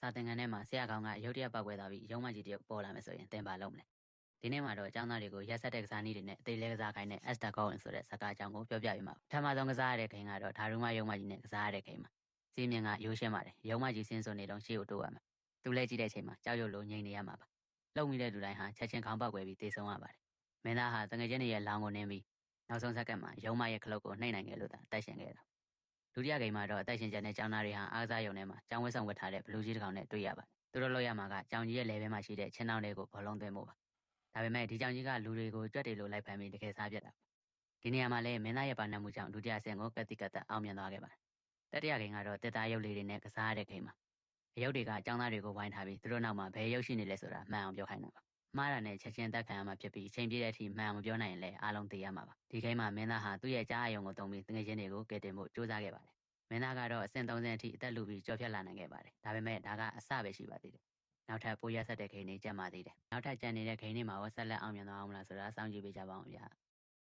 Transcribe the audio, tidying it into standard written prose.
စာသင်ခန်းထဲမှာဆရာကောင်ကရုတ်တရက်ပောက်ကွဲသွားပြီးရုံးမကြီးတယောက်ပေါ်လာမယ်ဆိုရင်သင်ပါလုံးမလဲဒီနေ့မှာတော့ကျောင်းသားတွေကိုရက်ဆက်တဲ့ကစားနည်းတွေနဲ့အသေးလေးကစားခိုင်းတဲ့ Esther Cohen ဆိုတဲ့စကားအကြောင်းကိုပြောပြပေးမှာပထမဆုံးကစားရတဲ့ခိုင်ကတော့ဓာရုံမရုံးမကြီးနဲ့ကစားရတဲ့ခိုင်မှာစီးမြင်ကရိုးရှင်းပါတယ်ရုံးမကြီးစင်းစွန်နေတော့ရှေ့ကိုတိုးရမှာသူလဲကြည့်တဲ့အချိန်မှာကြောက်ရွံ့လို့ငြိမ်နေရမှာပါလုံမိတဲ့လူတိုင်းဟာချက်ချင်းခေါင်းပေါက်ကွဲပြီးတေဆုံးရပါတယ်မင်းသားဟာတငယ်ချင်းတွေရဲ့လောင်းကိုနင်းပြီးနောက်ဆုံးစက္ကန့်မှာရုံးမရဲ့ခလုတ်ကိုနှိမ့်နိုင်ခဲ့လို့သာအသက်ရှင်ခဲ့တာဒုတိယဂိမ်းမှာတော့အသက်ရှင်ကျန်တဲ့ကျောင်းသားတွေဟာအားကစားရုံထဲမှာကျောင်းဝတ်ဆောင်ဝတ်ထားတဲ့ဘလူးကြီးတစ်ကောင်နဲ့တွေ့ရပါတယ်သူတို့လောက်ရမှာကကျောင်းကြီးရဲ့လေဘဲမှာရှိတဲ့ချင်းတောင်တွေကိုဘောလုံးသွင်းဖို့ပါဒါပေမဲ့ဒီကျောင်းကြီးကလူတွေကိုကြွက်တွေလိုလိုက်ဖမ်းပြီးတကယ်စားပြတ်တာဒီနေရာမှာလည်းမင်းသားရဲ့ပါဏမှုကြောင့်ဒုတိယဆင့်ကိုကတိကတ်အောင်မြင်သွားခဲ့ပါတယ်တတိယဂိမ်းကတော့တက်သားရုပ်လေးတွေနဲ့ကစားရတဲ့ဂိမ်းမှာအရုပ်တွေကကျောင်းသားတွေကိုဝိုင်းထားပြီးသူတို့နောက်မှာဘယ်ရုပ်ရှိနေလဲဆိုတာမှန်အောင်ပြောခိုင်းတာပါမှားတာနဲ့ချက်ချင်းတက်ခံရမှာဖြစ်ပြီးအချိန်ပြည့်တဲ့အထိမှန်အောင်မပြောနိုင်ရင်လည်းအားလုံးသိရမှာပါဒီဂိမ်းမှာမင်းသားဟာသူ့ရဲ့ကြားအယုံကိုတုံးပြီးတငယ်ချင်းတွေကိုကယ်တင်ဖို့ကြိုးစားခဲ့ပါတယ်မင်းသားကတော့အဆင့်30အထိအသက်လူပြီးကြော်ဖြတ်လာနိုင်ခဲ့ပါတယ်ဒါပေမဲ့ဒါကအစပဲရှိပါသေးတယ်နောက်ထပ်ပိုးရက်ဆက်တဲ့ဂိမ်းတွေကြက်မှသေးတယ်နောက်ထပ်ကြံနေတဲ့ဂိမ်းတွေမှာရောဆက်လက်အောင်မြင်သွားအောင်မလားဆိုတာစောင့်ကြည့်ပေးကြပါဦးဗျာ